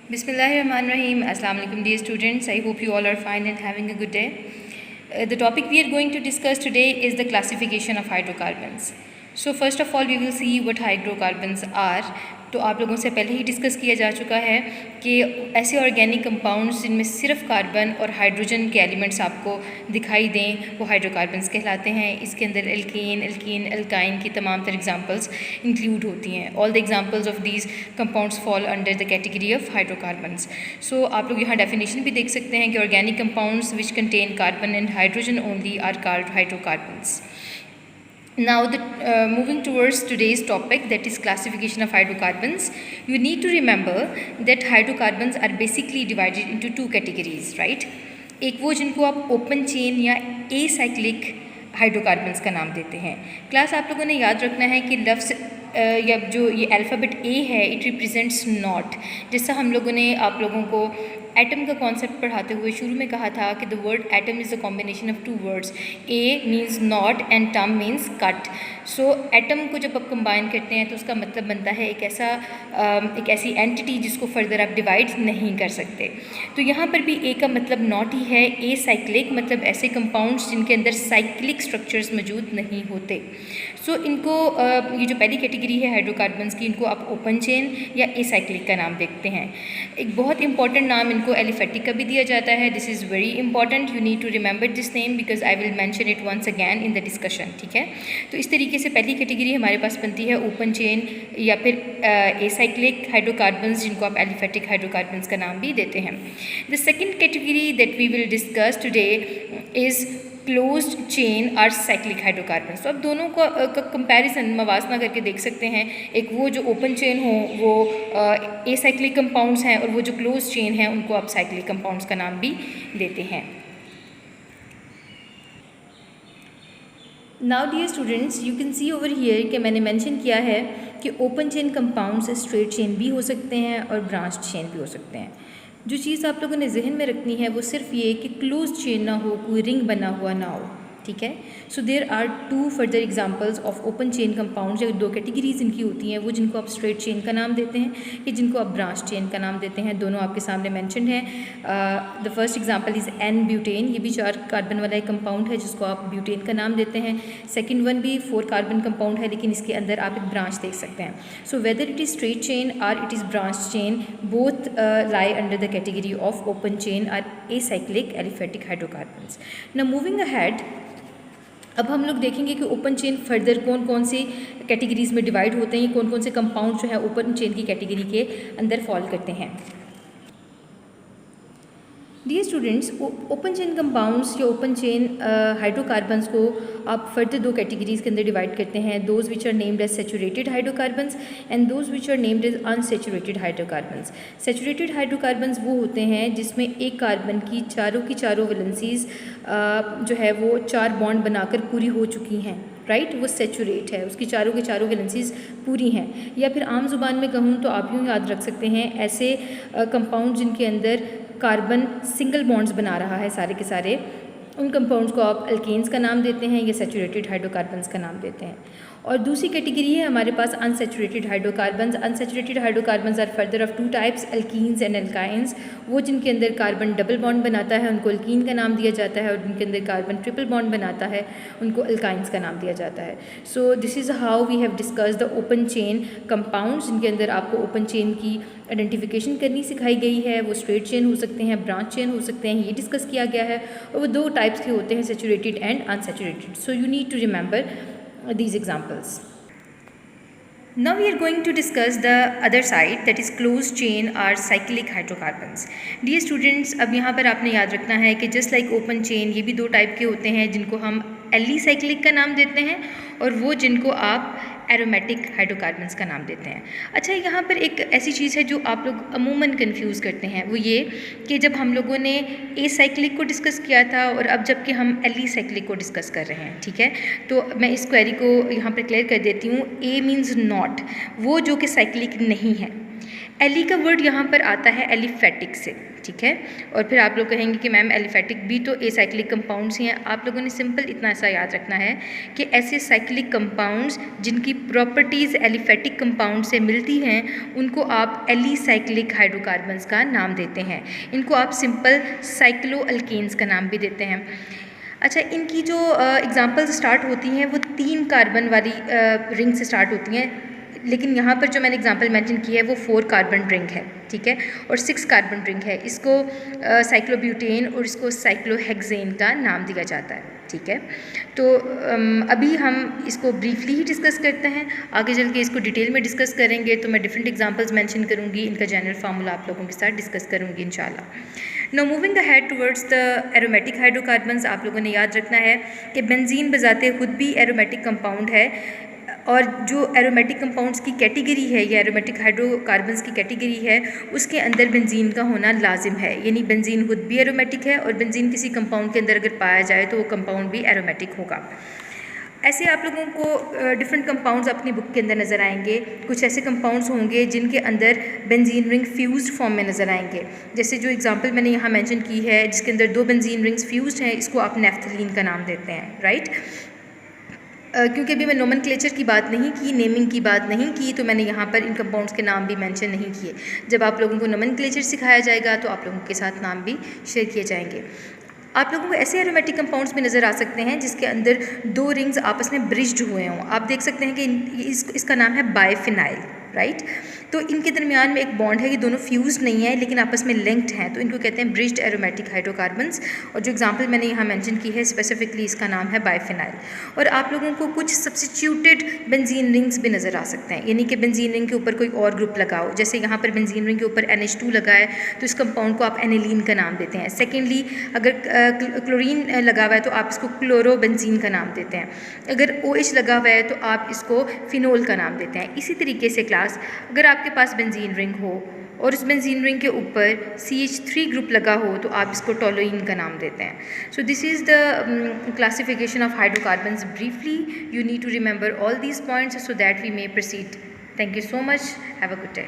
Bismillahirrahmanirrahim. Assalamu alaikum dear students. I hope you all are fine and having a good day. The topic we are going to discuss today is the classification of hydrocarbons. So first of all we will see what hydrocarbons are. तो आप लोगों से पहले ही discuss किया जा चुका है कि ऐसे ऑर्गेनिक कंपाउंड्स जिनमें सिर्फ कार्बन और हाइड्रोजन के एलिमेंट्स आपको दिखाई दें वो हाइड्रोकार्बन्स कहलाते हैं। इसके अंदर एल्केन, एल्कीन, एल्काइन की तमाम तर एग्जांपल्स इंक्लूड होती हैं। All the examples of these compounds fall under the category of hydrocarbons. So आप लोग यहाँ डेफिनेशन भी देख सकते हैं कि organic compounds which contain carbon and hydrogen only are called hydrocarbons. Now, moving towards today's topic, that is classification of hydrocarbons, you need to remember that hydrocarbons are basically divided into two categories, right? एक वो जिनको आप open chain या acyclic hydrocarbons का नाम देते हैं। Class आप लोगों ने याद रखना है कि लफ्ज़ या जो ये अल्फ़ाबेट ए है इट रिप्रेजेंट्स नॉट। जैसा हम लोगों ने आप लोगों को एटम का कॉन्सेप्ट पढ़ाते हुए शुरू में कहा था कि the word atom is a combination of two words, a means not and tom means cut. So atom को जब आप कंबाइन करते हैं तो उसका मतलब बनता है एक ऐसी एंटिटी जिसको फर्दर आप डिवाइड नहीं कर सकते। तो यहाँ पर भी ए का मतलब नॉट ही है। ए साइक्लिक मतलब ऐसे कंपाउंड्स जिनके अंदर साइक्लिक स्ट्रक्चर्स मौजूद नहीं होते। सो इनको ये जो पहली कैटेगरी है हाइड्रोकार्बन्स की, इनको आप ओपन चेन या एसाइक्लिक का नाम देखते हैं। एक बहुत इंपॉर्टेंट नाम इनको एलिफेटिक का भी दिया जाता है। This is very important, you need to remember this name because I will mention it once again in the discussion. ठीक है, तो इस तरीके से पहली कैटेगरी हमारे पास बनती है ओपन चेन या फिर एसाइक्लिक हाइड्रोकार्बन्स जिनको आप एलिफेटिक हाइड्रोकार्बन्स का नाम भी देते हैं। The second category that we will discuss today is closed chain और साइक्लिक हाइड्रोकार्बन्स। तो अब दोनों का कंपैरिजन मवाजना करके देख सकते हैं। एक वो जो ओपन चेन हो वो एसाइक्लिक कंपाउंड्स हैं और वो जो क्लोज्ड चेन है उनको आप साइक्लिक कंपाउंड्स का नाम भी देते हैं। Now dear students, you can see over here कि मैंने मेंशन किया है कि open chain compounds straight chain भी हो सकते हैं और ब्रांच चेन भी हो सकते हैं। जो चीज़ आप लोगों ने जहन में रखनी है वो सिर्फ ये कि क्लोज चेन ना हो, कोई रिंग बना हुआ ना हो। ठीक है, so there are two further examples of open chain compounds. जो दो कैटेगरीज इनकी होती हैं वो जिनको आप स्ट्रेट चेन का नाम देते हैं या जिनको आप ब्रांच चेन का नाम देते हैं, दोनों आपके सामने मेंशन्ड है। The first example is an butane, ये भी 4 कार्बन वाला एक कंपाउंड है जिसको आप ब्यूटेन का नाम देते हैं। सेकेंड वन भी 4 कार्बन कंपाउंड है लेकिन इसके अंदर आप एक ब्रांच देख सकते हैं। So whether it is straight chain और it is branch chain, both lie under the category of open chain और acyclic aliphatic hydrocarbons. Now moving ahead, अब हम लोग देखेंगे कि ओपन चेन फर्दर कौन कौन सी कैटेगरीज में डिवाइड होते हैं, कौन कौन से कंपाउंड जो है ओपन चेन की कैटेगरी के अंदर फॉल करते हैं। Dear students, open chain compounds या ओपन चेन हाइड्रोकार्बन्स को आप फर्दर 2 कैटेगरीज के अंदर डिवाइड करते हैं। Those which are named as saturated hydrocarbons and those which are named as unsaturated hydrocarbons. Saturated hydrocarbons वो होते हैं जिसमें एक कार्बन की चारों वैलेंसीज जो है वो 4 बॉन्ड बनाकर पूरी हो चुकी हैं, राइट, वो सैचुरेट है, उसकी चारों की चारों वैलेंसीज पूरी हैं। या फिर आम जुबान में कहूँ तो आप यूँ याद रख सकते हैं ऐसे कंपाउंड जिनके अंदर कार्बन सिंगल बॉन्ड्स बना रहा है सारे के सारे, उन कंपाउंड्स को आप अल्केन्स का नाम देते हैं या सैचुरेटेड हाइड्रोकार्बन्स का नाम देते हैं। और दूसरी कैटेगरी है हमारे पास unsaturated hydrocarbons. Unsaturated hydrocarbons are further of 2 types, alkenes and alkynes. वो जिनके अंदर कार्बन डबल बॉन्ड बनाता है उनको अल्कीन का नाम दिया जाता है और जिनके अंदर कार्बन ट्रिपल बॉन्ड बनाता है उनको अल्काइंस का नाम दिया जाता है। So this is how we have discussed the open chain compounds जिनके अंदर आपको ओपन चेन की आइडेंटिफिकेशन करनी सिखाई गई है। वो स्ट्रेट चेन हो सकते हैं, ब्रांच चेन हो सकते हैं, ये डिस्कस किया गया है। और वो 2 टाइप्स के होते हैं, saturated and unsaturated. So you need to remember these examples. Now we are going to discuss the other side, that is closed chain or cyclic hydrocarbons. Dear students, अब यहाँ पर आपने याद रखना है कि just like open chain ये भी 2 टाइप के होते हैं जिनको हम एलिसाइक्लिक का नाम देते हैं और वो जिनको आप एरोमेटिक हाइड्रोकार्बन्स का नाम देते हैं। अच्छा, यहाँ पर एक ऐसी चीज़ है जो आप लोग अमूमन कंफ्यूज करते हैं, वो ये कि जब हम लोगों ने एसाइक्लिक को डिस्कस किया था और अब जबकि हम एलिसाइक्लिक को डिस्कस कर रहे हैं, ठीक है, तो मैं इस क्वेरी को यहाँ पर क्लियर कर देती हूँ। ए मीन्स नॉट, वो जो कि साइक्लिक नहीं है। एली का वर्ड यहाँ पर आता है एलिफेटिक से, ठीक है। और फिर आप लोग कहेंगे कि मैम एलिफेटिक भी तो एसाइक्लिक कंपाउंड्स ही हैं। आप लोगों ने सिंपल इतना सा याद रखना है कि ऐसे साइक्लिक कंपाउंड्स जिनकी प्रॉपर्टीज़ एलिफेटिक कंपाउंड से मिलती हैं उनको आप एलिसाइक्लिक हाइड्रोकार्बन्स का नाम देते हैं। इनको आप सिंपल साइक्लोअल्केन्स का नाम भी देते हैं। अच्छा, इनकी जो एग्जांपल्स स्टार्ट होती हैं वो 3 कार्बन वाली रिंग से स्टार्ट होती हैं, लेकिन यहाँ पर जो मैंने एग्जांपल मेंशन की है वो 4 कार्बन रिंग है, ठीक है, और 6 कार्बन रिंग है। इसको साइक्लोब्यूटेन और इसको साइक्लोहेक्सेन का नाम दिया जाता है, ठीक है। तो अभी हम इसको ब्रीफली ही डिस्कस करते हैं, आगे चल के इसको डिटेल में डिस्कस करेंगे तो मैं डिफरेंट एग्जांपल्स मेंशन करूँगी, इनका जनरल फार्मूला आप लोगों के साथ डिस्कस करूँगी इंशाल्लाह। Now moving ahead towards the aromatic hydrocarbons, आप लोगों ने याद रखना है कि बेंजीन बजाते खुद भी एरोमेटिक कंपाउंड है, और जो एरोमेटिक कंपाउंड्स की कैटेगरी है या एरोमेटिक हाइड्रोकार्बन्स की कैटेगरी है उसके अंदर बेंजीन का होना लाजिम है। यानी बेंजीन खुद भी एरोमेटिक है और बेंजीन किसी कंपाउंड के अंदर अगर पाया जाए तो वो कंपाउंड भी एरोमेटिक होगा। ऐसे आप लोगों को डिफरेंट कंपाउंड्स अपनी बुक के अंदर नज़र आएंगे। कुछ ऐसे कंपाउंड्स होंगे जिनके अंदर बेंजीन रिंग फ्यूज्ड फॉर्म में नज़र आएंगे, जैसे जो एग्जांपल मैंने यहाँ मेंशन की है जिसके अंदर 2 बेंजीन रिंग्स फ्यूज्ड हैं, इसको आप नेफ्थलीन का नाम देते हैं, राइट। क्योंकि अभी मैं नोमेनक्लेचर की बात नहीं की, नेमिंग की बात नहीं की, तो मैंने यहाँ पर इन कंपाउंड्स के नाम भी मेंशन नहीं किए। जब आप लोगों को नोमेनक्लेचर सिखाया जाएगा तो आप लोगों के साथ नाम भी शेयर किए जाएंगे। आप लोगों को ऐसे एरोमेटिक कंपाउंड्स भी नज़र आ सकते हैं जिसके अंदर 2 रिंग्स आपस में ब्रिज्ड हुए हों। आप देख सकते हैं कि इसका नाम है बाइफिनाइल, राइट। तो इनके दरमियान में एक बॉन्ड है, ये दोनों फ्यूज्ड नहीं है लेकिन आपस में लिंक्ड हैं, तो इनको कहते हैं ब्रिज्ड एरोमेटिक हाइड्रोकार्बन्स। और जो एग्जांपल मैंने यहाँ मेंशन की है स्पेसिफिकली इसका नाम है बाइफिनाइल। और आप लोगों को कुछ सब्स्टिट्यूटेड बेंजीन रिंग्स भी नज़र आ सकते हैं, यानी कि बेंजीन रिंग के ऊपर कोई और ग्रुप लगाओ, जैसे यहाँ पर बेंजीन रिंग के ऊपर NH2 लगा है तो इस कंपाउंड को आप एनिलीन का नाम देते हैं। सेकेंडली अगर क्लोरीन लगा हुआ है तो आप इसको क्लोरोबेंजीन का नाम देते हैं। अगर OH लगा हुआ है तो आप इसको फिनोल का नाम देते हैं। इसी तरीके से क्लास, अगर आपके पास बेंजीन रिंग हो और उस बेंजीन रिंग के ऊपर CH3 ग्रुप लगा हो तो आप इसको टोलुइन का नाम देते हैं। So this is the classification of hydrocarbons briefly. You need to remember all these points so that we may proceed. Thank you so much, have a good day.